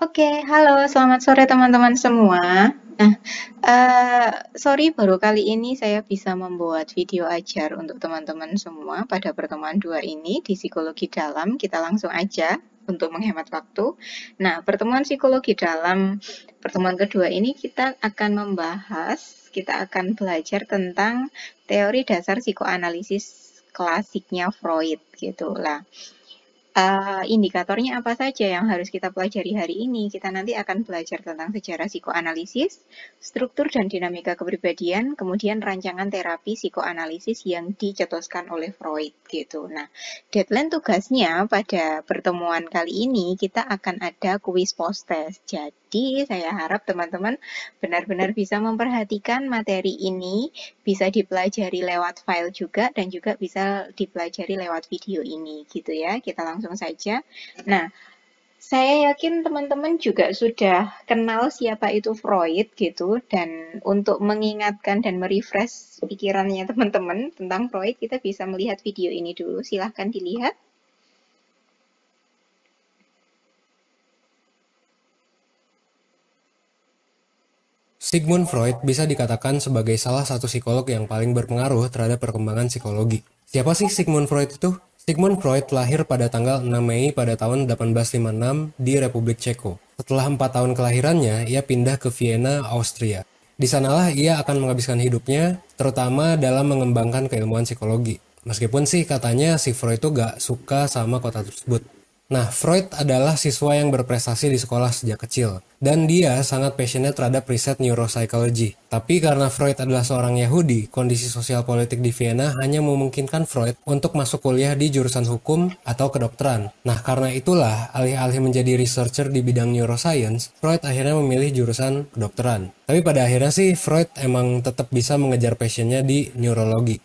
Oke, halo, selamat sore teman-teman semua. Nah, sorry baru kali ini saya bisa membuat video ajar untuk teman-teman semua pada pertemuan 2 ini di psikologi dalam. Kita langsung aja untuk menghemat waktu. Nah, pertemuan psikologi dalam pertemuan kedua ini kita akan belajar tentang teori dasar psikoanalisis klasiknya Freud gitu lah. Indikatornya apa saja yang harus kita pelajari hari ini? Kita nanti akan belajar tentang sejarah psikoanalisis, struktur dan dinamika kepribadian, kemudian rancangan terapi psikoanalisis yang dicetuskan oleh Freud gitu. Nah, deadline tugasnya pada pertemuan kali ini kita akan ada kuis post test. Jadi, saya harap teman-teman benar-benar bisa memperhatikan materi ini, bisa dipelajari lewat file juga dan juga bisa dipelajari lewat video ini gitu ya. Kita langsung saja. Nah, saya yakin teman-teman juga sudah kenal siapa itu Freud gitu, dan untuk mengingatkan dan merefresh pikirannya teman-teman tentang Freud, kita bisa melihat video ini dulu. Silahkan dilihat. Sigmund Freud bisa dikatakan sebagai salah satu psikolog yang paling berpengaruh terhadap perkembangan psikologi. Siapa sih Sigmund Freud itu? Sigmund Freud lahir pada tanggal 6 Mei pada tahun 1856 di Republik Ceko. Setelah 4 tahun kelahirannya, ia pindah ke Vienna, Austria. Di sanalah ia akan menghabiskan hidupnya, terutama dalam mengembangkan keilmuan psikologi. Meskipun sih katanya si Freud itu gak suka sama kota tersebut. Nah, Freud adalah siswa yang berprestasi di sekolah sejak kecil, dan dia sangat passionate terhadap riset neuropsychology. Tapi karena Freud adalah seorang Yahudi, kondisi sosial politik di Vienna hanya memungkinkan Freud untuk masuk kuliah di jurusan hukum atau kedokteran. Nah, karena itulah, alih-alih menjadi researcher di bidang neuroscience, Freud akhirnya memilih jurusan kedokteran. Tapi pada akhirnya sih, Freud emang tetap bisa mengejar passionnya di neurologi.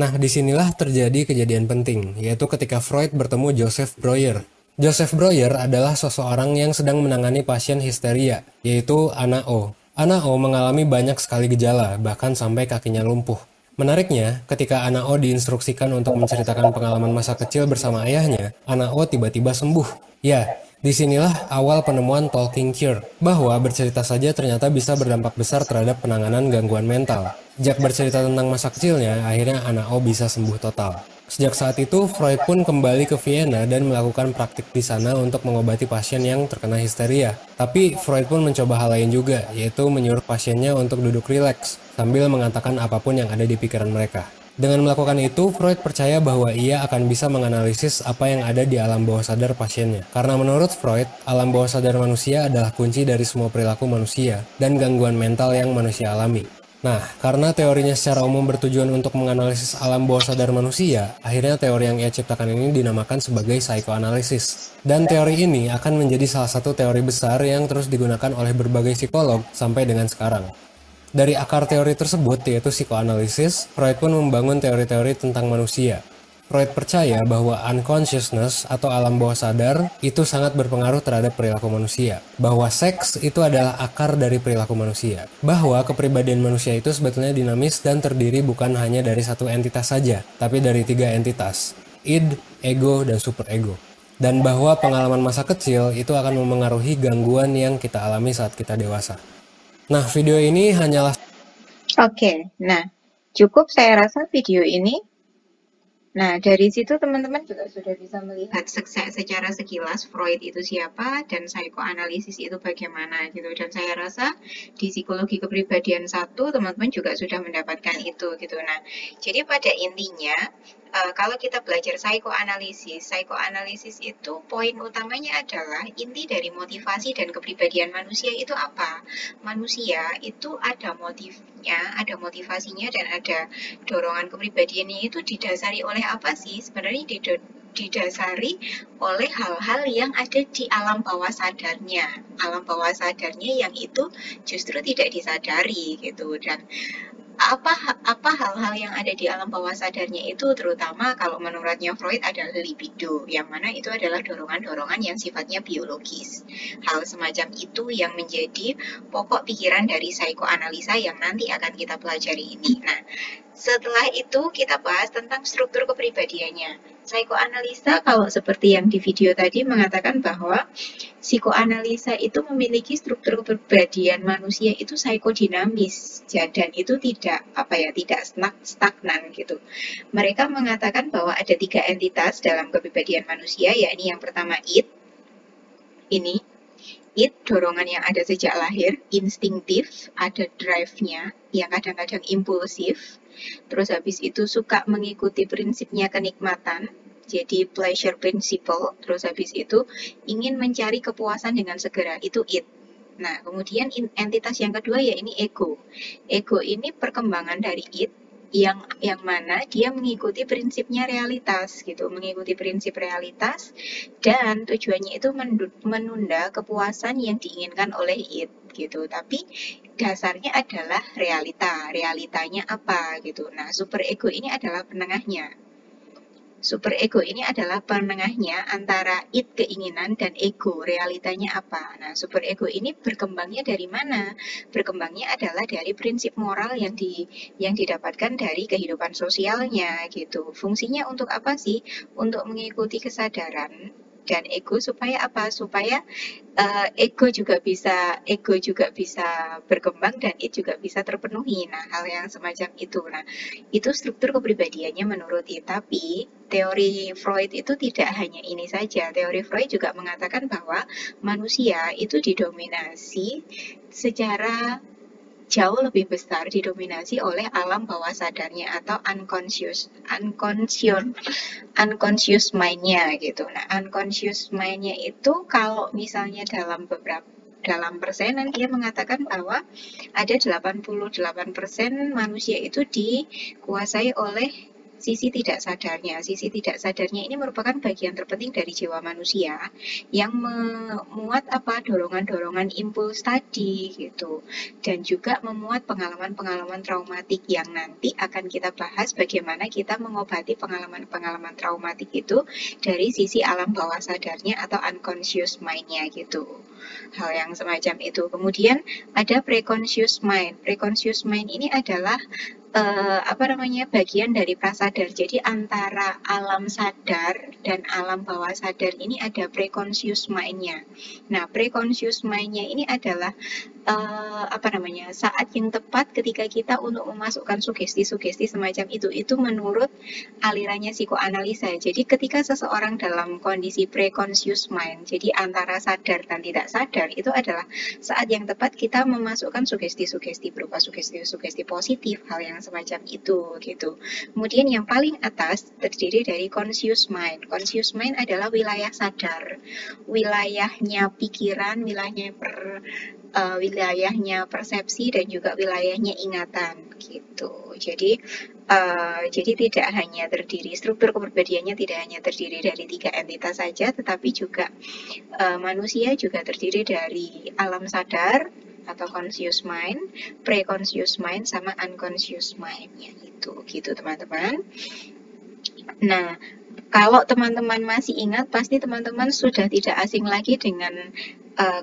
Nah, disinilah terjadi kejadian penting, yaitu ketika Freud bertemu Joseph Breuer. Joseph Breuer adalah seseorang yang sedang menangani pasien histeria, yaitu Ana O. Ana O mengalami banyak sekali gejala, bahkan sampai kakinya lumpuh. Menariknya, ketika Ana O diinstruksikan untuk menceritakan pengalaman masa kecil bersama ayahnya, Ana O tiba-tiba sembuh. Ya, disinilah awal penemuan talking cure, bahwa bercerita saja ternyata bisa berdampak besar terhadap penanganan gangguan mental. Sejak bercerita tentang masa kecilnya, akhirnya Ana O bisa sembuh total. Sejak saat itu, Freud pun kembali ke Vienna dan melakukan praktik di sana untuk mengobati pasien yang terkena histeria. Tapi Freud pun mencoba hal lain juga, yaitu menyuruh pasiennya untuk duduk rileks, sambil mengatakan apapun yang ada di pikiran mereka. Dengan melakukan itu, Freud percaya bahwa ia akan bisa menganalisis apa yang ada di alam bawah sadar pasiennya. Karena menurut Freud, alam bawah sadar manusia adalah kunci dari semua perilaku manusia dan gangguan mental yang manusia alami. Nah, karena teorinya secara umum bertujuan untuk menganalisis alam bawah sadar manusia, akhirnya teori yang ia ciptakan ini dinamakan sebagai psychoanalysis. Dan teori ini akan menjadi salah satu teori besar yang terus digunakan oleh berbagai psikolog sampai dengan sekarang. Dari akar teori tersebut, yaitu psikoanalisis, Freud pun membangun teori-teori tentang manusia. Freud percaya bahwa unconsciousness atau alam bawah sadar itu sangat berpengaruh terhadap perilaku manusia. Bahwa seks itu adalah akar dari perilaku manusia. Bahwa kepribadian manusia itu sebetulnya dinamis dan terdiri bukan hanya dari satu entitas saja, tapi dari 3 entitas. Id, ego, dan superego. Dan bahwa pengalaman masa kecil itu akan memengaruhi gangguan yang kita alami saat kita dewasa. Nah, video ini hanyalah Oke, nah cukup saya rasa video ini. Nah, dari situ teman-teman juga sudah bisa melihat secara sekilas Freud itu siapa dan psikoanalisis itu bagaimana gitu. Dan saya rasa di psikologi kepribadian satu teman-teman juga sudah mendapatkan itu gitu. Nah, jadi pada intinya kalau kita belajar psikoanalisis itu poin utamanya adalah inti dari motivasi dan kepribadian manusia itu apa? Manusia itu ada motifnya, ada motivasinya dan ada dorongan kepribadiannya itu didasari oleh apa sih? Sebenarnya didasari oleh hal-hal yang ada di alam bawah sadarnya. Alam bawah sadarnya yang itu justru tidak disadari gitu. Dan apa apa hal-hal yang ada di alam bawah sadarnya itu terutama kalau menurutnya Freud adalah libido, yang mana itu adalah dorongan-dorongan yang sifatnya biologis. Hal semacam itu yang menjadi pokok pikiran dari psikoanalisa yang nanti akan kita pelajari ini. Nah, setelah itu kita bahas tentang struktur kepribadiannya. Psikoanalisa kalau seperti yang di video tadi mengatakan bahwa psikoanalisa itu memiliki struktur kepribadian manusia itu psikodinamis dan itu tidak stagnan gitu. Mereka mengatakan bahwa ada 3 entitas dalam kepribadian manusia, yakni yang pertama ini dorongan yang ada sejak lahir, instinktif, ada drive-nya yang kadang-kadang impulsif. Terus habis itu suka mengikuti prinsipnya kenikmatan, jadi pleasure principle. Terus habis itu ingin mencari kepuasan dengan segera, itu it. Nah, kemudian entitas yang kedua ya ini ego. Ego ini perkembangan dari it yang mana dia mengikuti prinsipnya realitas gitu, mengikuti prinsip realitas dan tujuannya itu menunda kepuasan yang diinginkan oleh it gitu. Tapi dasarnya adalah realitanya apa gitu. Nah, super ego ini adalah penengahnya. Super ego ini adalah penengahnya antara it keinginan dan ego realitanya apa. Nah, super ego ini berkembangnya dari mana? Berkembangnya adalah dari prinsip moral yang didapatkan dari kehidupan sosialnya gitu. Fungsinya untuk apa sih? Untuk mengikuti kesadaran dan ego supaya apa? Supaya ego juga bisa berkembang dan it juga bisa terpenuhi. Nah, hal yang semacam itu. Nah, itu struktur kepribadiannya menurut it. Tapi teori Freud itu tidak hanya ini saja. Teori Freud juga mengatakan bahwa manusia itu didominasi secara jauh lebih besar, didominasi oleh alam bawah sadarnya atau unconscious mind-nya gitu. Nah, unconscious mind-nya itu kalau misalnya dalam persenan dia mengatakan bahwa ada 88% manusia itu dikuasai oleh sisi tidak sadarnya. Sisi tidak sadarnya ini merupakan bagian terpenting dari jiwa manusia yang memuat dorongan-dorongan impuls tadi gitu. Dan juga memuat pengalaman-pengalaman traumatik yang nanti akan kita bahas bagaimana kita mengobati pengalaman-pengalaman traumatik itu dari sisi alam bawah sadarnya atau unconscious mind-nya gitu. Hal yang semacam itu. Kemudian ada preconscious mind. Preconscious mind ini adalah bagian dari prasadar. Jadi antara alam sadar dan alam bawah sadar ini ada preconscious mind-nya. Nah, preconscious mind-nya ini adalah saat yang tepat ketika kita untuk memasukkan sugesti-sugesti semacam itu menurut alirannya psikoanalisa. Jadi ketika seseorang dalam kondisi preconscious mind, jadi antara sadar dan tidak sadar, itu adalah saat yang tepat kita memasukkan sugesti-sugesti berupa sugesti-sugesti positif, hal yang semacam itu gitu. Kemudian yang paling atas terdiri dari conscious mind. Conscious mind adalah wilayah sadar, wilayahnya pikiran, wilayahnya persepsi dan juga wilayahnya ingatan gitu. Jadi tidak hanya struktur kepribadiannya tidak hanya terdiri dari 3 entitas saja, tetapi juga manusia juga terdiri dari alam sadar atau conscious mind, pre-conscious mind, sama unconscious mind-nya gitu teman-teman. Nah, kalau teman-teman masih ingat, pasti teman-teman sudah tidak asing lagi dengan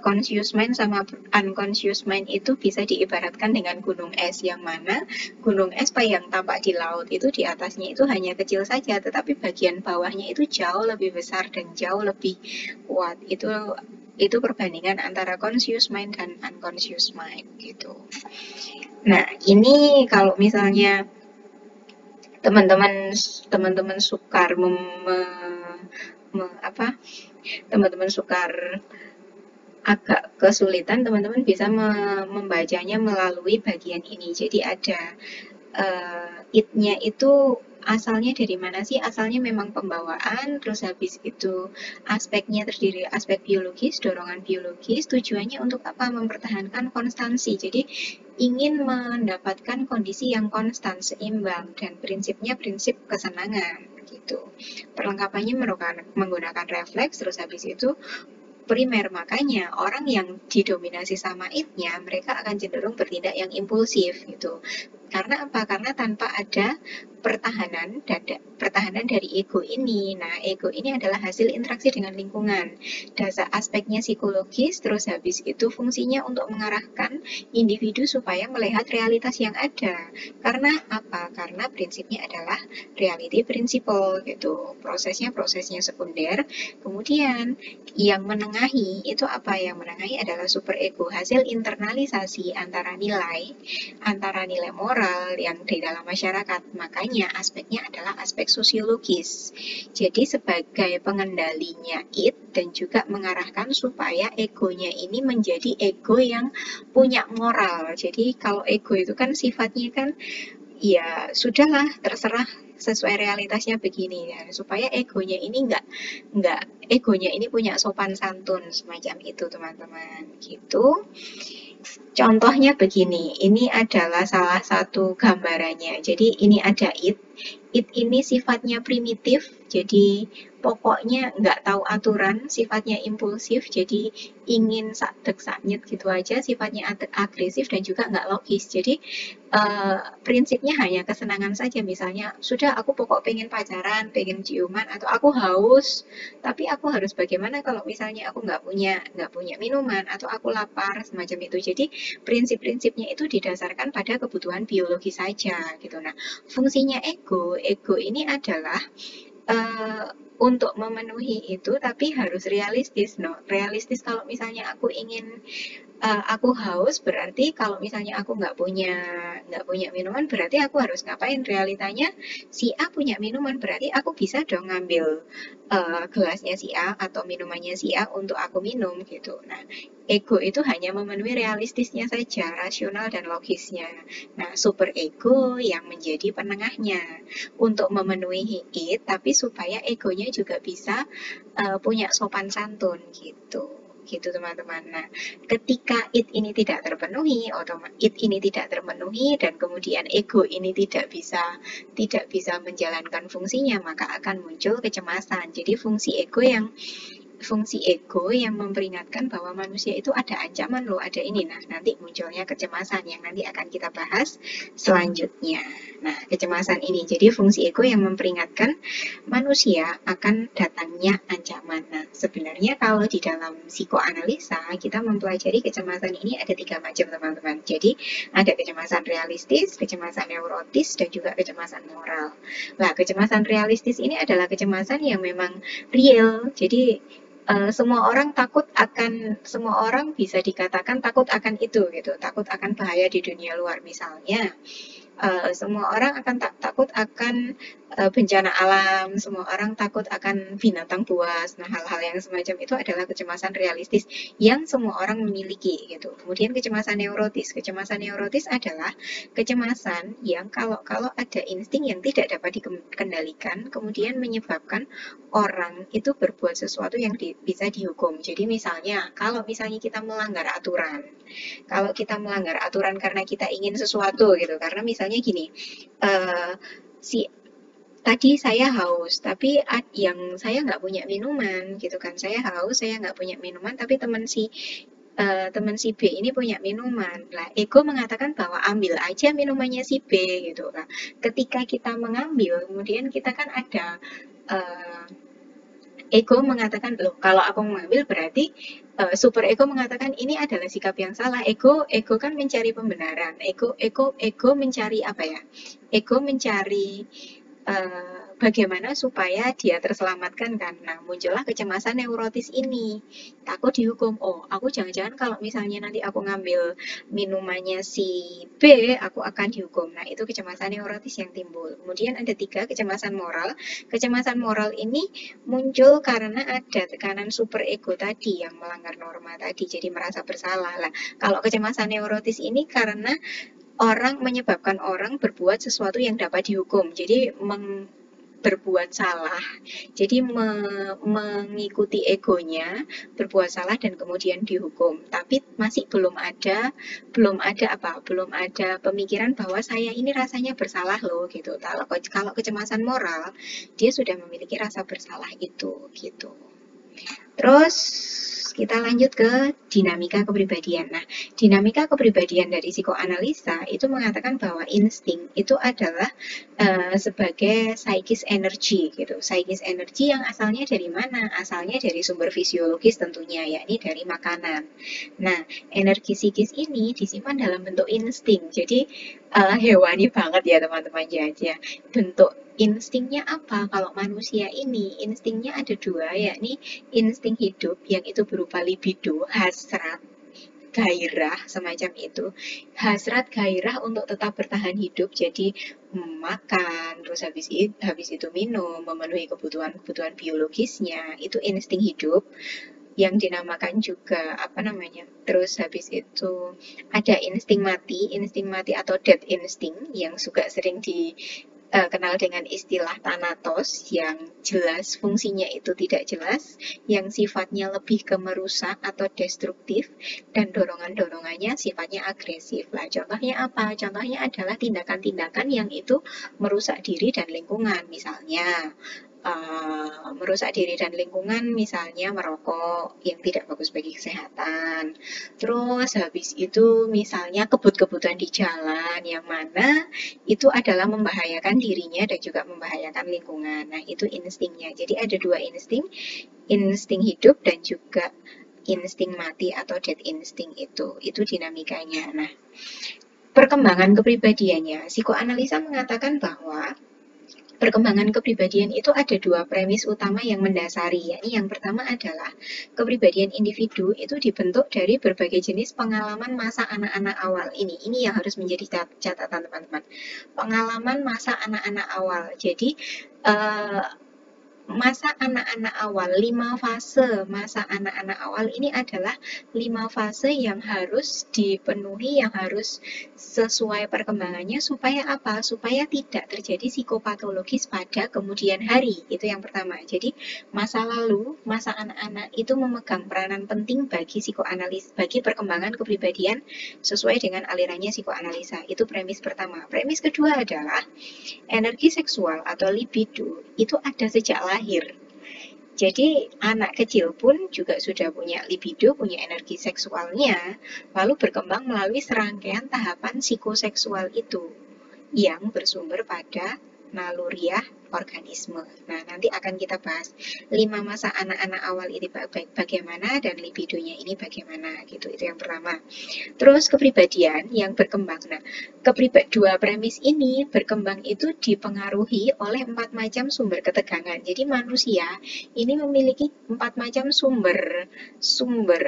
conscious mind sama unconscious mind itu bisa diibaratkan dengan gunung es, yang mana gunung es yang tampak di laut itu di atasnya itu hanya kecil saja, tetapi bagian bawahnya itu jauh lebih besar dan jauh lebih kuat. Itu perbandingan antara conscious mind dan unconscious mind gitu. Nah, ini kalau misalnya teman-teman sukar teman-teman sukar agak kesulitan, teman-teman bisa membacanya melalui bagian ini. Jadi ada it-nya itu asalnya dari mana sih? Asalnya memang pembawaan, terus habis itu aspeknya terdiri aspek biologis, dorongan biologis, tujuannya untuk apa? Mempertahankan konstansi. Jadi ingin mendapatkan kondisi yang konstan, seimbang, dan prinsipnya prinsip kesenangan gitu. Perlengkapannya menggunakan refleks, terus habis itu primer. Makanya orang yang didominasi sama it-nya, mereka akan cenderung bertindak yang impulsif gitu. Karena apa? Karena tanpa ada pertahanan dari ego ini. Nah, ego ini adalah hasil interaksi dengan lingkungan. Dasar aspeknya psikologis, terus habis itu fungsinya untuk mengarahkan individu supaya melihat realitas yang ada. Karena apa? Karena prinsipnya adalah reality principle gitu. Prosesnya sekunder. Kemudian yang menengahi itu apa? Yang menengahi adalah superego, hasil internalisasi antara nilai moral yang di dalam masyarakat. Makanya aspeknya adalah aspek sosiologis. Jadi sebagai pengendalinya it dan juga mengarahkan supaya egonya ini menjadi ego yang punya moral. Jadi kalau ego itu kan sifatnya kan ya sudahlah terserah sesuai realitasnya begini ya, supaya egonya ini nggak egonya ini punya sopan santun semacam itu teman-teman gitu. Contohnya begini, ini adalah salah satu gambarannya. Jadi ini ada it. It ini sifatnya primitif, jadi pokoknya nggak tahu aturan, sifatnya impulsif, jadi ingin sakdek saknyet gitu aja, sifatnya agresif dan juga nggak logis. Jadi prinsipnya hanya kesenangan saja. Misalnya, sudah aku pokok pengen pacaran, pengen ciuman, atau aku haus, tapi aku harus bagaimana kalau misalnya aku nggak punya minuman atau aku lapar semacam itu. Jadi prinsip-prinsipnya itu didasarkan pada kebutuhan biologi saja gitu. Nah, fungsinya ego ini adalah uh, untuk memenuhi itu tapi harus realistis. No, realistis kalau misalnya aku haus, berarti kalau misalnya aku nggak punya minuman, berarti aku harus ngapain? Realitanya si A punya minuman, berarti aku bisa dong ngambil gelasnya si A atau minumannya si A untuk aku minum gitu. Nah, ego itu hanya memenuhi realistisnya saja, rasional dan logisnya. Nah, super ego yang menjadi penengahnya untuk memenuhi it, tapi supaya egonya juga bisa punya sopan santun gitu. Gitu teman-teman. Nah, ketika it ini tidak terpenuhi dan kemudian ego ini tidak bisa menjalankan fungsinya, maka akan muncul kecemasan. Jadi fungsi ego yang memperingatkan bahwa manusia itu ada ancaman loh, ada ini. Nah, nanti munculnya kecemasan yang nanti akan kita bahas selanjutnya. Nah, kecemasan ini jadi fungsi ego yang memperingatkan manusia akan datangnya ancaman. Nah, sebenarnya kalau di dalam psikoanalisa kita mempelajari kecemasan ini ada 3 macam teman-teman. Jadi ada kecemasan realistis, kecemasan neurotis, dan juga kecemasan moral. Nah, kecemasan realistis ini adalah kecemasan yang memang real. Jadi semua orang bisa dikatakan takut akan itu gitu, takut akan bahaya di dunia luar misalnya. Semua orang akan takut akan bencana alam, semua orang takut akan binatang buas. Nah, hal-hal yang semacam itu adalah kecemasan realistis yang semua orang memiliki gitu. Kemudian kecemasan neurotis adalah kecemasan yang kalau ada insting yang tidak dapat dikendalikan, kemudian menyebabkan orang itu berbuat sesuatu yang bisa dihukum. Jadi misalnya, kalau misalnya kita melanggar aturan karena kita ingin sesuatu gitu, karena misalnya gini, si tadi saya haus, tapi yang saya nggak punya minuman gitu kan, saya haus, saya nggak punya minuman, tapi teman si B ini punya minuman. Lah, ego mengatakan bahwa ambil aja minumannya si B gitu lah. Ketika kita mengambil, kemudian kita kan ada uh, ego mengatakan, loh, kalau aku mengambil berarti super ego mengatakan ini adalah sikap yang salah. Ego kan mencari pembenaran. Ego mencari apa ya? Ego mencari bagaimana supaya dia terselamatkan kan. Nah, muncullah kecemasan neurotis ini. Takut dihukum. Oh, aku jangan-jangan kalau misalnya nanti aku ngambil minumannya si B, aku akan dihukum. Nah, itu kecemasan neurotis yang timbul. Kemudian ada 3, kecemasan moral. Kecemasan moral ini muncul karena ada tekanan super ego tadi yang melanggar norma tadi, jadi merasa bersalah. Lah, kalau kecemasan neurotis ini karena menyebabkan orang berbuat sesuatu yang dapat dihukum. Jadi berbuat salah. Jadi mengikuti egonya, berbuat salah dan kemudian dihukum. Tapi masih belum ada pemikiran bahwa saya ini rasanya bersalah loh gitu. Kalau kecemasan moral, dia sudah memiliki rasa bersalah itu gitu. Terus kita lanjut ke dinamika kepribadian. Nah, dinamika kepribadian dari psikoanalisa itu mengatakan bahwa insting itu adalah sebagai psychis energy gitu. Psychis energy yang asalnya dari mana? Asalnya dari sumber fisiologis tentunya, yakni dari makanan. Nah, energi psikis ini disimpan dalam bentuk insting. Jadi hewani banget ya teman-teman ya. Bentuk instingnya apa? Kalau manusia ini instingnya ada dua, yakni insting hidup yang itu berupa libido, hasrat, gairah semacam itu. Hasrat gairah untuk tetap bertahan hidup, jadi makan, terus habis itu minum, memenuhi kebutuhan biologisnya, itu insting hidup yang dinamakan juga apa namanya. Terus habis itu ada insting mati atau dead instinct yang juga sering dikenal dengan istilah thanatos, yang jelas fungsinya itu tidak jelas, yang sifatnya lebih ke merusak atau destruktif, dan dorongan-dorongannya sifatnya agresif. Lah, contohnya apa? Contohnya adalah tindakan-tindakan yang itu merusak diri dan lingkungan, misalnya merusak diri dan lingkungan, misalnya merokok yang tidak bagus bagi kesehatan. Terus habis itu misalnya kebut-kebutan di jalan yang mana itu adalah membahayakan dirinya dan juga membahayakan lingkungan. Nah, itu instingnya. Jadi ada dua insting, insting hidup dan juga insting mati atau dead instinct itu. Itu dinamikanya. Nah, perkembangan kepribadiannya, psikoanalisa mengatakan bahwa perkembangan kepribadian itu ada dua premis utama yang mendasari, yakni yang pertama adalah kepribadian individu itu dibentuk dari berbagai jenis pengalaman masa anak-anak awal. Ini yang harus menjadi catatan teman-teman. Pengalaman masa anak-anak awal. Jadi masa anak-anak awal, 5 fase masa anak-anak awal ini adalah 5 fase yang harus dipenuhi, yang harus sesuai perkembangannya, supaya apa? Supaya tidak terjadi psikopatologis pada kemudian hari. Itu yang pertama. Jadi masa lalu, masa anak-anak itu memegang peranan penting bagi psikoanalis, bagi perkembangan kepribadian sesuai dengan alirannya psikoanalisa. Itu premis pertama. Premis kedua adalah energi seksual atau libido itu ada sejak lahir. Jadi anak kecil pun juga sudah punya libido, punya energi seksualnya, lalu berkembang melalui serangkaian tahapan psikoseksual itu yang bersumber pada naluriah organisme. Nah, nanti akan kita bahas 5 masa anak-anak awal ini bagaimana dan libidonya ini bagaimana gitu. Itu yang pertama. Terus kepribadian yang berkembang. Nah, dua premis ini berkembang itu dipengaruhi oleh 4 macam sumber ketegangan. Jadi manusia ini memiliki 4 macam sumber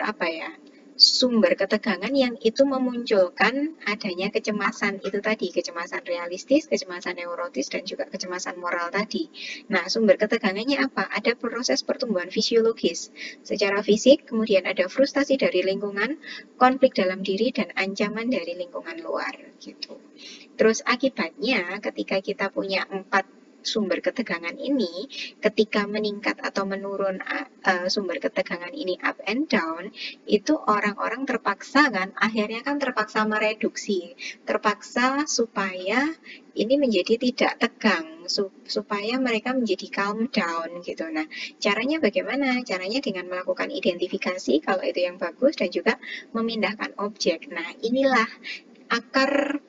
apa ya? Sumber ketegangan yang itu memunculkan adanya kecemasan itu tadi, kecemasan realistis, kecemasan neurotis, dan juga kecemasan moral tadi. Nah, sumber ketegangannya apa? Ada proses pertumbuhan fisiologis secara fisik, kemudian ada frustasi dari lingkungan, konflik dalam diri, dan ancaman dari lingkungan luar gitu. Terus akibatnya ketika kita punya 4 sumber ketegangan ini, ketika meningkat atau menurun sumber ketegangan ini up and down, itu orang-orang terpaksa kan, akhirnya kan terpaksa mereduksi, terpaksa supaya ini menjadi tidak tegang, supaya mereka menjadi calm down gitu. Nah, caranya bagaimana? Caranya dengan melakukan identifikasi kalau itu yang bagus, dan juga memindahkan objek. Nah, inilah akar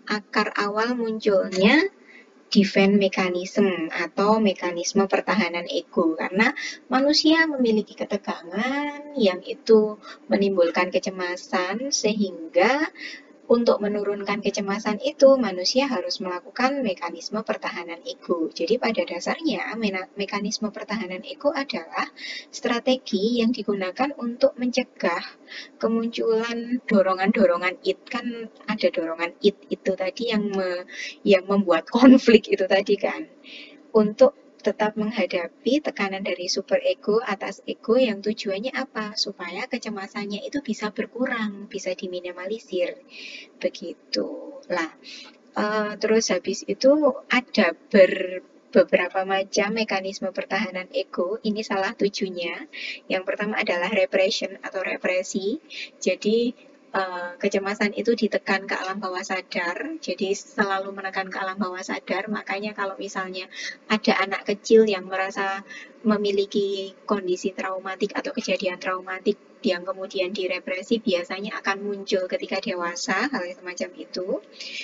akar awal munculnya defense mechanism atau mekanisme pertahanan ego, karena manusia memiliki ketegangan yang itu menimbulkan kecemasan, sehingga untuk menurunkan kecemasan itu, manusia harus melakukan mekanisme pertahanan ego. Jadi pada dasarnya, mekanisme pertahanan ego adalah strategi yang digunakan untuk mencegah kemunculan dorongan-dorongan id. Kan ada dorongan id itu tadi yang membuat konflik itu tadi kan. Untuk tetap menghadapi tekanan dari super ego atas ego yang tujuannya apa? Supaya kecemasannya itu bisa berkurang, bisa diminimalisir. Begitu. Lah, terus habis itu ada beberapa macam mekanisme pertahanan ego. Ini salah 7-nya. Yang pertama adalah repression atau represi. Jadi kecemasan itu ditekan ke alam bawah sadar, jadi selalu menekan ke alam bawah sadar. Makanya kalau misalnya ada anak kecil yang merasa memiliki kondisi traumatik atau kejadian traumatik yang kemudian direpresi, biasanya akan muncul ketika dewasa, hal semacam itu.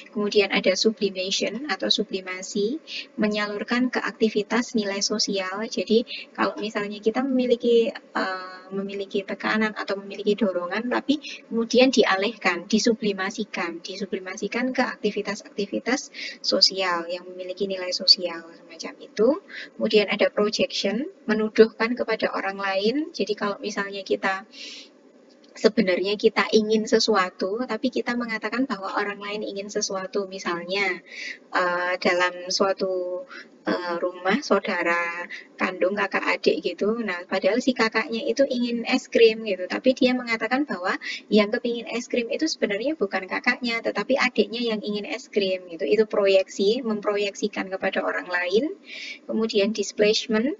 Kemudian ada sublimation atau sublimasi, menyalurkan ke aktivitas nilai sosial. Jadi kalau misalnya kita memiliki tekanan atau memiliki dorongan, tapi kemudian dialihkan, disublimasikan ke aktivitas-aktivitas sosial yang memiliki nilai sosial semacam itu. Kemudian ada projection, menuduhkan kepada orang lain. Jadi kalau misalnya sebenarnya kita ingin sesuatu, tapi kita mengatakan bahwa orang lain ingin sesuatu. Misalnya dalam suatu rumah saudara kandung kakak adik gitu. Nah, padahal si kakaknya itu ingin es krim gitu, tapi dia mengatakan bahwa yang kepingin es krim itu sebenarnya bukan kakaknya, tetapi adiknya yang ingin es krim gitu. Itu proyeksi, memproyeksikan kepada orang lain. Kemudian displacement,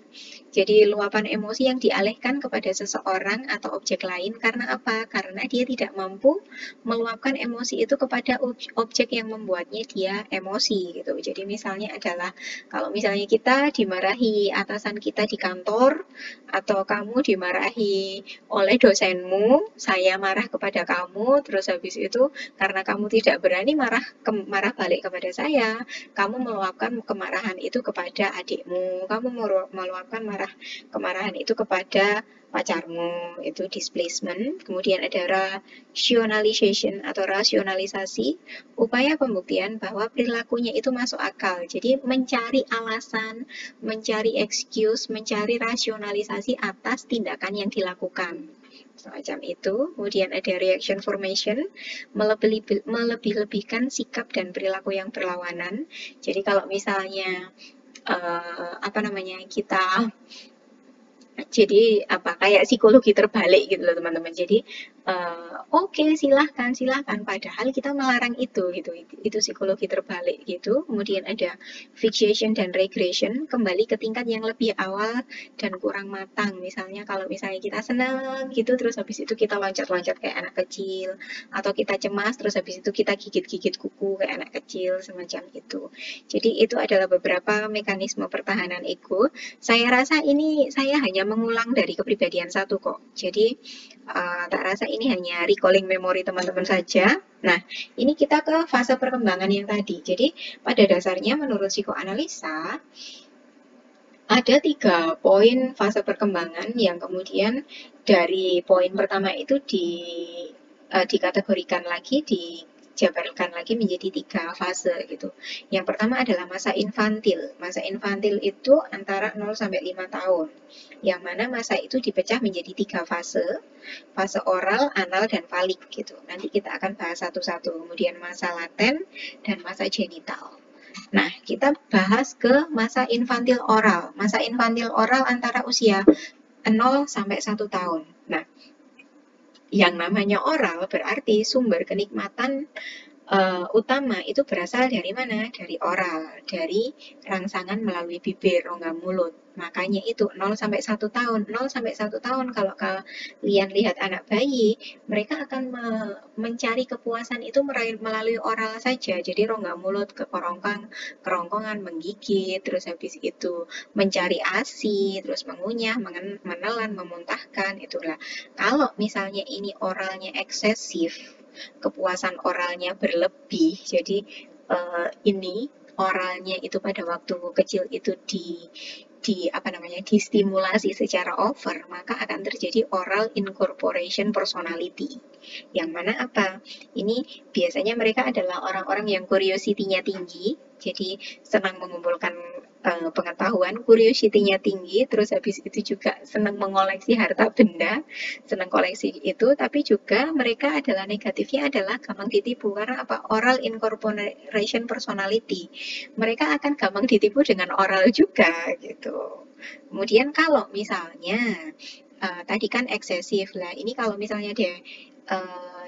jadi luapan emosi yang dialihkan kepada seseorang atau objek lain. Karena apa? Karena dia tidak mampu meluapkan emosi itu kepada objek yang membuatnya dia emosi gitu. Jadi misalnya adalah kalau misalnya kita dimarahi atasan kita di kantor, atau kamu dimarahi oleh dosenmu, saya marah kepada kamu, terus habis itu karena kamu tidak berani marah balik kepada saya, kamu meluapkan kemarahan itu kepada adikmu, kamu meluapkan kemarahan itu kepada pacarmu, itu displacement. Kemudian ada rationalization atau rasionalisasi, upaya pembuktian bahwa perilakunya itu masuk akal. Jadi mencari alasan, mencari excuse, mencari rasionalisasi atas tindakan yang dilakukan. Semacam itu. Kemudian ada reaction formation, melebih-lebihkan sikap dan perilaku yang berlawanan. Jadi kalau misalnya kita jadi kayak psikologi terbalik gitu loh teman-teman. Jadi oke, silahkan, padahal kita melarang itu gitu. Itu psikologi terbalik gitu. Kemudian ada fixation dan regression, kembali ke tingkat yang lebih awal dan kurang matang. Misalnya kalau misalnya kita senang gitu, terus habis itu kita loncat-loncat kayak anak kecil, atau kita cemas terus habis itu kita gigit-gigit kuku kayak anak kecil, semacam itu. Jadi itu adalah beberapa mekanisme pertahanan ego. Saya rasa ini saya hanya mengulang dari kepribadian satu kok. Jadi tak rasa ini hanya recalling memori teman-teman saja. Nah, ini kita ke fase perkembangan yang tadi. Jadi pada dasarnya menurut psikoanalisa ada 3 poin fase perkembangan yang kemudian dari poin pertama itu dikategorikan lagi, dijabarkan lagi menjadi 3 fase gitu. Yang pertama adalah masa infantil. Masa infantil itu antara 0 sampai 5 tahun. Yang mana masa itu dipecah menjadi 3 fase. Fase oral, anal, dan falik gitu. Nanti kita akan bahas satu-satu. Kemudian masa laten dan masa genital. Nah, kita bahas ke masa infantil oral. Masa infantil oral antara usia 0 sampai 1 tahun. Nah, yang namanya oral berarti sumber kenikmatan utama itu berasal dari mana? Dari oral, dari rangsangan melalui bibir, rongga mulut. Makanya itu 0 sampai 1 tahun. 0 sampai 1 tahun kalau kalian lihat anak bayi, mereka akan mencari kepuasan itu melalui oral saja. Jadi rongga mulut ke kerongkongan, menggigit, terus habis itu mencari ASI, terus mengunyah, menelan, memuntahkan, itulah. Kalau misalnya ini oralnya eksesif, kepuasan oralnya berlebih, jadi ini oralnya itu pada waktu kecil itu distimulasi secara over, maka akan terjadi oral incorporation personality. Yang mana apa? Ini biasanya mereka adalah orang-orang yang curiosity-nya tinggi, jadi senang mengumpulkan pengetahuan, curiosity-nya tinggi, terus habis itu juga senang mengoleksi harta benda, senang koleksi itu, tapi juga mereka adalah negatifnya adalah gampang ditipu. Karena apa? Oral incorporation personality. Mereka akan gampang ditipu dengan oral juga gitu. Kemudian kalau misalnya tadi kan eksesif lah, ini kalau misalnya dia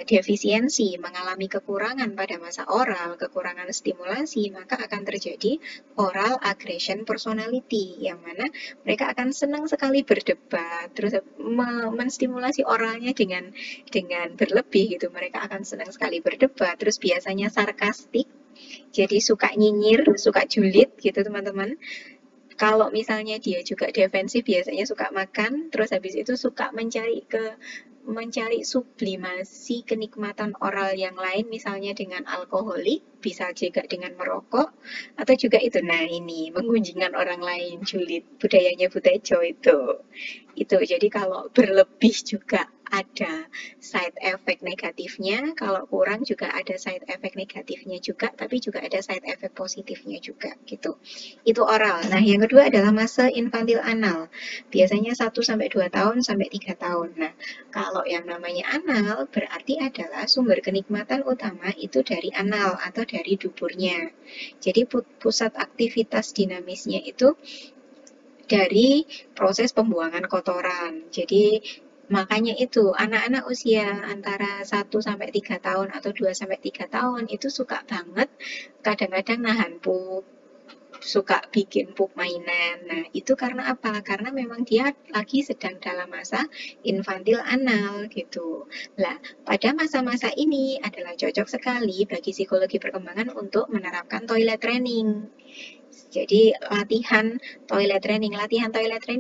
defisiensi, mengalami kekurangan pada masa oral, kekurangan stimulasi, maka akan terjadi oral aggression personality, yang mana mereka akan senang sekali berdebat, terus menstimulasi oralnya dengan berlebih gitu. Mereka akan senang sekali berdebat, terus biasanya sarkastik, jadi suka nyinyir, suka julid gitu teman-teman. Kalau misalnya dia juga defensif, biasanya suka makan, terus habis itu suka mencari sublimasi kenikmatan oral yang lain, misalnya dengan alkoholik, bisa juga dengan merokok, atau juga itu, nah ini, menggunjingkan orang lain, julid, budayanya Butejo itu. Jadi kalau berlebih juga ada side effect negatifnya, kalau kurang juga ada side effect negatifnya juga, tapi juga ada side effect positifnya juga gitu. Itu oral. Nah, yang kedua adalah masa infantil anal. Biasanya 1-2 tahun sampai 3 tahun. Nah, kalau yang namanya anal berarti adalah sumber kenikmatan utama itu dari anal atau dari duburnya. Jadi pusat aktivitas dinamisnya itu dari proses pembuangan kotoran. Jadi makanya itu anak-anak usia antara 1-3 tahun atau 2-3 tahun itu suka banget kadang-kadang nahan pup, suka bikin pup mainan. Nah, itu karena apa? Karena memang dia lagi sedang dalam masa infantil anal gitu. Nah, pada masa-masa ini adalah cocok sekali bagi psikologi perkembangan untuk menerapkan toilet training. Jadi latihan toilet training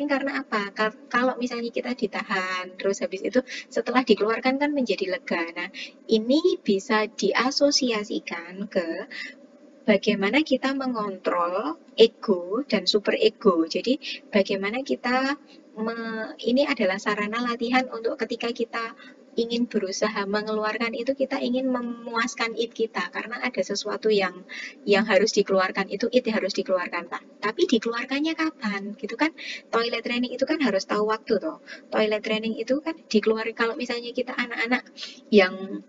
karena apa? Kalau misalnya kita ditahan, terus habis itu setelah dikeluarkan kan menjadi lega. Nah, ini bisa diasosiasikan ke bagaimana kita mengontrol ego dan super ego. Jadi bagaimana kita ini adalah sarana latihan untuk ketika kita ingin berusaha mengeluarkan itu, kita ingin memuaskan id kita karena ada sesuatu yang harus dikeluarkan, itu id harus dikeluarkan Pak. Tapi dikeluarkannya kapan? Gitu kan. Toilet training itu kan harus tahu waktu toh. Toilet training itu kan dikeluarkan kalau misalnya kita anak-anak yang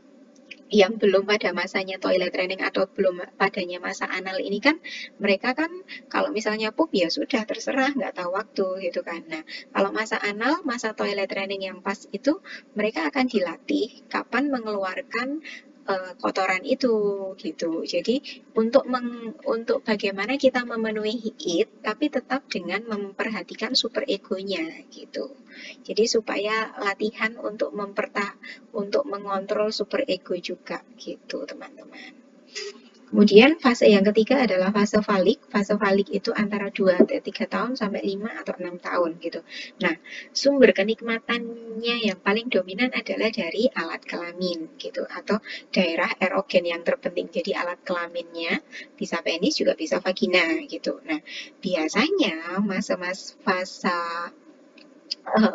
belum pada masanya toilet training atau belum padanya masa anal ini kan, mereka kan kalau misalnya pup ya sudah terserah, nggak tahu waktu gitu kan. Nah, kalau masa anal, masa toilet training yang pas itu, mereka akan dilatih kapan mengeluarkan kotoran itu gitu. Jadi untuk bagaimana kita memenuhi it tapi tetap dengan memperhatikan super egonya gitu. Jadi supaya latihan untuk mengontrol super ego juga gitu teman-teman. Kemudian fase yang ketiga adalah fase falik. Fase falik itu antara 2-3 tahun sampai 5 atau 6 tahun gitu. Nah, sumber kenikmatannya yang paling dominan adalah dari alat kelamin gitu, atau daerah erogen yang terpenting. Jadi alat kelaminnya bisa penis juga bisa vagina gitu. Nah, biasanya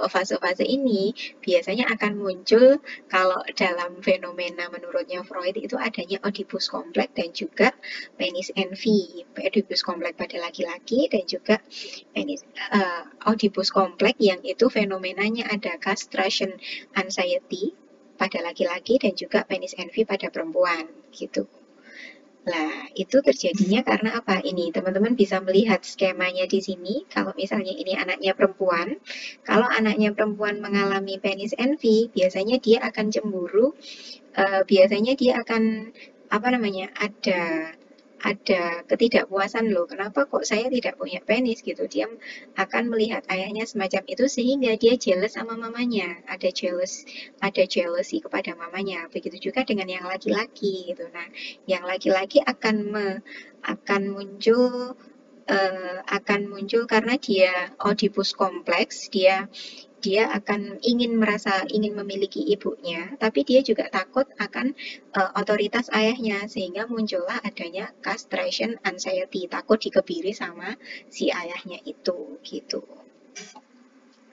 fase-fase ini biasanya akan muncul kalau dalam fenomena menurutnya Freud itu adanya Oedipus complex dan juga penis envy. Oedipus complex pada laki-laki dan juga Oedipus complex yang itu fenomenanya ada castration anxiety pada laki-laki dan juga penis envy pada perempuan gitu. Nah, itu terjadinya karena apa? Ini teman-teman bisa melihat skemanya di sini. Kalau misalnya ini anaknya perempuan, kalau anaknya perempuan mengalami penis envy, biasanya dia akan cemburu, biasanya dia akan apa namanya? Ada ketidakpuasan loh. Kenapa kok saya tidak punya penis gitu? Dia akan melihat ayahnya semacam itu sehingga dia jealous sama mamanya. Ada jealousy kepada mamanya. Begitu juga dengan yang laki-laki gitu. Nah, yang laki-laki akan muncul karena dia Oedipus kompleks, dia akan ingin memiliki ibunya, tapi dia juga takut akan otoritas ayahnya, sehingga muncullah adanya castration anxiety, takut dikebiri sama si ayahnya itu gitu.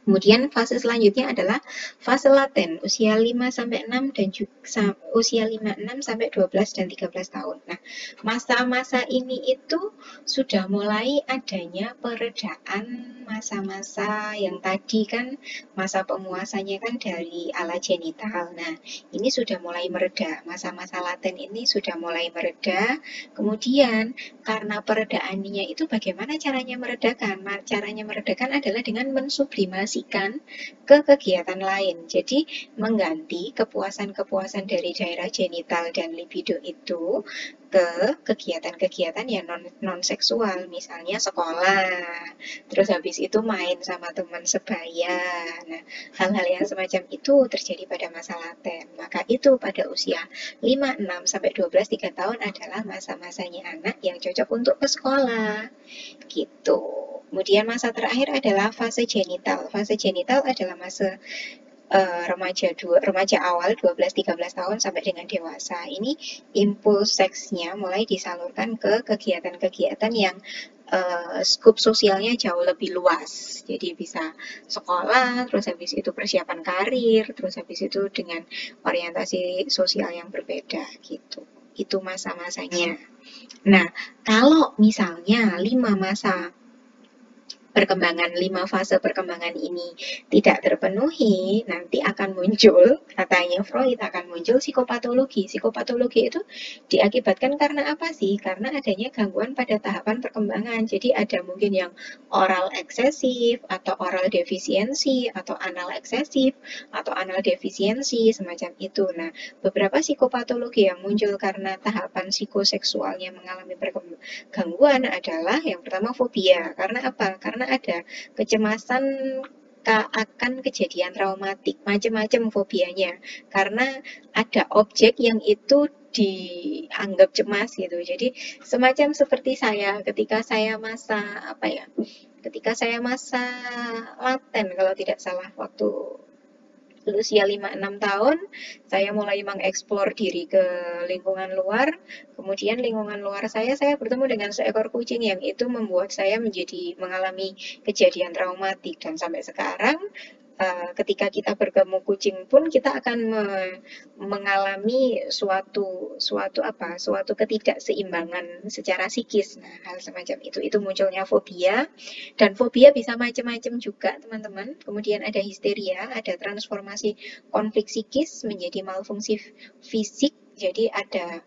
Kemudian fase selanjutnya adalah fase laten, usia 5-6 dan juga usia 56 sampai 12 dan 13 tahun. Nah, masa-masa ini itu sudah mulai adanya peredaan masa-masa yang tadi kan masa penguasanya kan dari ala genital. Nah, ini sudah mulai mereda. Masa-masa laten ini sudah mulai mereda. Kemudian karena peredaannya itu bagaimana caranya meredakan? Caranya meredakan adalah dengan mensublimasi dialokasikan ke kegiatan lain. Jadi mengganti kepuasan-kepuasan dari daerah genital dan libido itu ke kegiatan-kegiatan yang non seksual, misalnya sekolah, terus habis itu main sama teman sebaya. Nah, hal-hal yang semacam itu terjadi pada masa laten. Maka itu pada usia 5, 6 sampai 12, 3 tahun adalah masa-masanya anak yang cocok untuk ke sekolah. Gitu. Kemudian masa terakhir adalah fase genital. Fase genital adalah masa remaja awal 12-13 tahun sampai dengan dewasa. Ini impuls seksnya mulai disalurkan ke kegiatan-kegiatan yang skup sosialnya jauh lebih luas. Jadi bisa sekolah, terus habis itu persiapan karir, terus habis itu dengan orientasi sosial yang berbeda gitu. Itu masa-masanya. Nah, kalau misalnya 5 fase perkembangan ini tidak terpenuhi, nanti akan muncul, katanya Freud, akan muncul psikopatologi. Psikopatologi itu diakibatkan karena apa sih? Karena adanya gangguan pada tahapan perkembangan. Jadi ada mungkin yang oral eksesif, atau oral defisiensi, atau anal eksesif, atau anal defisiensi, semacam itu. Nah, beberapa psikopatologi yang muncul karena tahapan psikoseksualnya mengalami gangguan adalah yang pertama fobia. Karena apa? Karena ada kecemasan akan kejadian traumatik, macam-macam fobianya. Karena ada objek yang itu dianggap cemas gitu. Jadi semacam seperti saya ketika saya masa apa ya? Ketika saya masa laten kalau tidak salah, waktu usia 5-6 tahun, saya mulai mengeksplor diri ke lingkungan luar. Kemudian lingkungan luar saya bertemu dengan seekor kucing yang itu membuat saya mengalami kejadian traumatik. Dan sampai sekarang, ketika kita bertemu kucing pun kita akan mengalami suatu ketidakseimbangan secara psikis. Nah, hal semacam itu munculnya fobia. Dan fobia bisa macam-macam juga, teman-teman. Kemudian ada histeria, ada transformasi konflik psikis menjadi malfungsi fisik. Jadi ada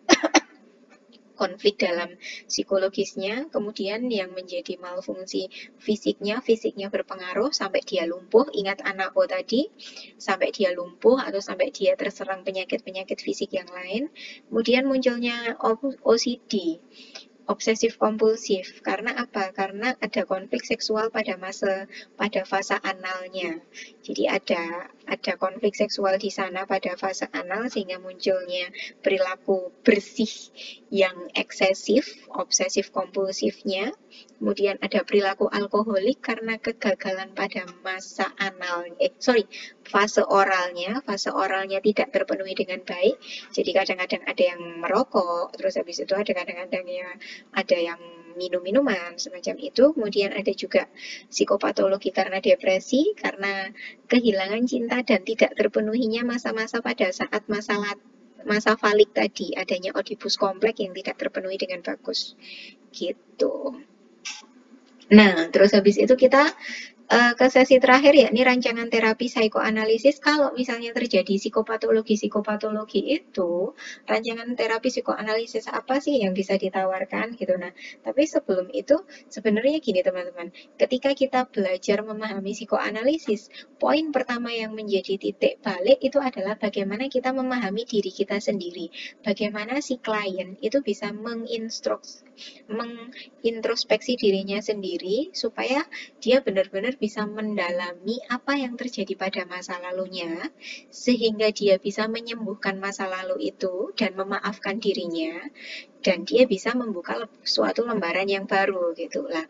konflik dalam psikologisnya, kemudian yang menjadi malfungsi fisiknya berpengaruh sampai dia lumpuh. Ingat anakku tadi, sampai dia lumpuh atau sampai dia terserang penyakit-penyakit fisik yang lain. Kemudian munculnya OCD, obsesif kompulsif. Karena apa? Karena ada konflik seksual pada fase analnya. Jadi ada konflik seksual di sana pada fase anal sehingga munculnya perilaku bersih yang eksesif, obsesif kompulsifnya. Kemudian ada perilaku alkoholik karena kegagalan pada fase oralnya tidak terpenuhi dengan baik. Jadi kadang-kadang ada yang merokok, terus habis itu kadang-kadang ya ada yang minum-minuman semacam itu. Kemudian ada juga psikopatologi karena depresi, karena kehilangan cinta dan tidak terpenuhinya masa-masa pada saat masa falik tadi, adanya Oedipus kompleks yang tidak terpenuhi dengan bagus gitu. Nah, terus habis itu kita ke sesi terakhir, yakni rancangan terapi psikoanalisis. Kalau misalnya terjadi psikopatologi itu, rancangan terapi psikoanalisis apa sih yang bisa ditawarkan gitu. Nah, tapi sebelum itu sebenarnya gini teman-teman, ketika kita belajar memahami psikoanalisis, poin pertama yang menjadi titik balik itu adalah bagaimana kita memahami diri kita sendiri, bagaimana si klien itu bisa mengintrospeksi dirinya sendiri supaya dia benar-benar bisa mendalami apa yang terjadi pada masa lalunya, sehingga dia bisa menyembuhkan masa lalu itu dan memaafkan dirinya, dan dia bisa membuka suatu lembaran yang baru gitu lah.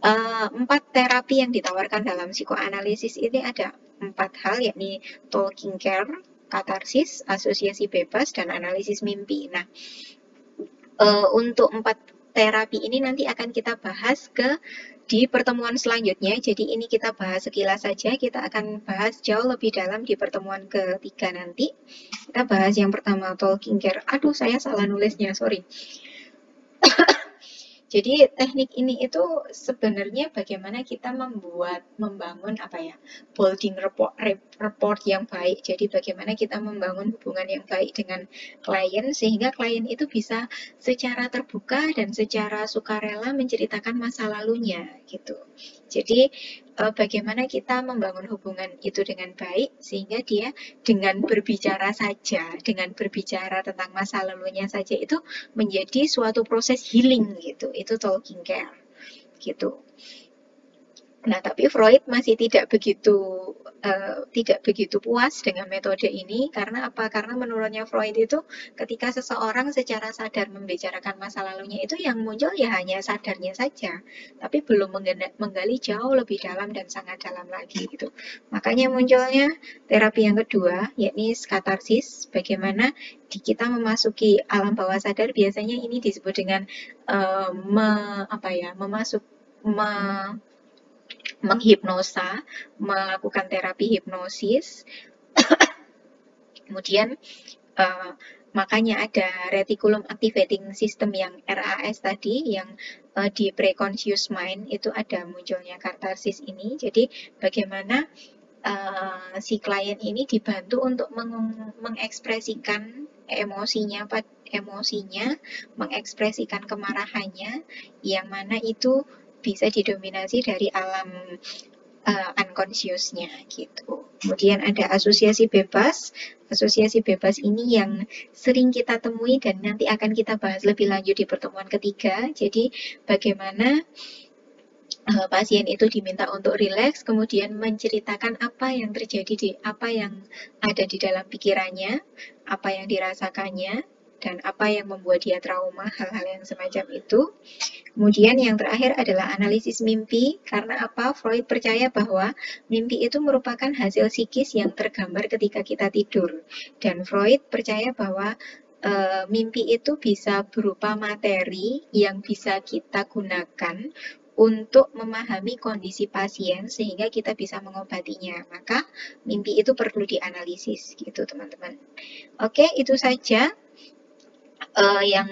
4 terapi yang ditawarkan dalam psikoanalisis ini ada 4 hal, yakni talking care, katarsis, asosiasi bebas, dan analisis mimpi. Nah, untuk 4 terapi ini nanti akan kita bahas di pertemuan selanjutnya. Jadi ini kita bahas sekilas saja, kita akan bahas jauh lebih dalam di pertemuan ketiga nanti. Kita bahas yang pertama, talking care. Aduh, saya salah nulisnya, sorry. Jadi teknik ini itu sebenarnya bagaimana kita membangun bolding report yang baik. Jadi bagaimana kita membangun hubungan yang baik dengan klien sehingga klien itu bisa secara terbuka dan secara sukarela menceritakan masa lalunya gitu. Jadi bagaimana kita membangun hubungan itu dengan baik sehingga dia dengan berbicara saja, dengan berbicara tentang masa lalunya saja itu menjadi suatu proses healing gitu. Itu talking care gitu. Nah, tapi Freud masih tidak begitu puas dengan metode ini karena apa? Karena menurutnya Freud itu ketika seseorang secara sadar membicarakan masa lalunya itu yang muncul ya hanya sadarnya saja, tapi belum menggali jauh lebih dalam dan sangat dalam lagi gitu. Makanya munculnya terapi yang kedua, yakni katarsis. Bagaimana kita memasuki alam bawah sadar, biasanya ini disebut dengan memasuk me, menghipnosa, melakukan terapi hipnosis. Kemudian makanya ada reticulum activating system yang RAS tadi, yang di preconscious mind itu ada munculnya katarsis ini. Jadi bagaimana si klien ini dibantu untuk mengekspresikan emosinya, mengekspresikan kemarahannya, yang mana itu bisa didominasi dari alam unconscious-nya gitu. Kemudian ada asosiasi bebas. Asosiasi bebas ini yang sering kita temui dan nanti akan kita bahas lebih lanjut di pertemuan ketiga. Jadi bagaimana pasien itu diminta untuk rileks, kemudian menceritakan apa yang terjadi, apa yang ada di dalam pikirannya, apa yang dirasakannya, dan apa yang membuat dia trauma, hal-hal yang semacam itu. Kemudian yang terakhir adalah analisis mimpi, karena apa? Freud percaya bahwa mimpi itu merupakan hasil psikis yang tergambar ketika kita tidur. Dan Freud percaya bahwa mimpi itu bisa berupa materi yang bisa kita gunakan untuk memahami kondisi pasien sehingga kita bisa mengobatinya. Maka mimpi itu perlu dianalisis gitu teman-teman. Oke, itu saja yang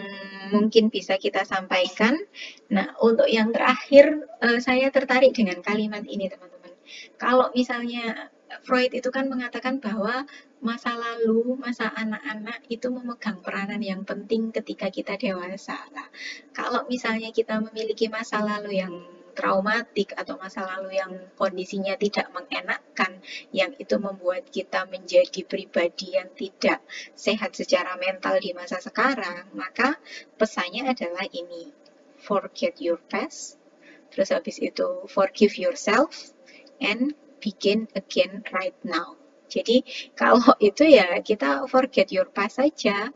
mungkin bisa kita sampaikan. Nah, untuk yang terakhir, saya tertarik dengan kalimat ini, teman-teman. Kalau misalnya Freud itu kan mengatakan bahwa masa lalu, masa anak-anak itu memegang peranan yang penting ketika kita dewasa. Nah, kalau misalnya kita memiliki masa lalu yang traumatik atau masa lalu yang kondisinya tidak mengenakkan, yang itu membuat kita menjadi pribadi yang tidak sehat secara mental di masa sekarang, maka pesannya adalah ini: forget your past, terus habis itu forgive yourself, and begin again right now. Jadi kalau itu ya kita forget your past saja.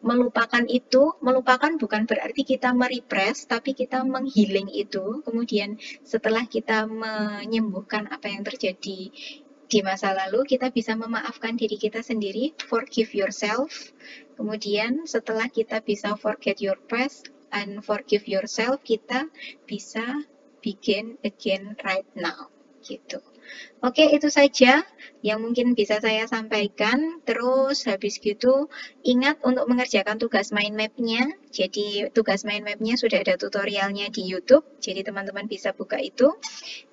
Melupakan itu, melupakan bukan berarti kita merepress, tapi kita menghealing itu. Kemudian setelah kita menyembuhkan apa yang terjadi di masa lalu, kita bisa memaafkan diri kita sendiri, forgive yourself. Kemudian setelah kita bisa forget your past and forgive yourself, kita bisa begin again right now gitu. Oke, itu saja yang mungkin bisa saya sampaikan. Terus habis gitu ingat untuk mengerjakan tugas mind map-nya. Jadi tugas mind map-nya sudah ada tutorialnya di YouTube. Jadi teman-teman bisa buka itu.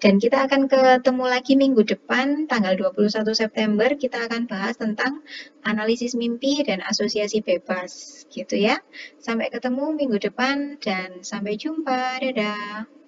Dan kita akan ketemu lagi minggu depan tanggal 21 September. Kita akan bahas tentang analisis mimpi dan asosiasi bebas gitu ya. Sampai ketemu minggu depan dan sampai jumpa. Dadah.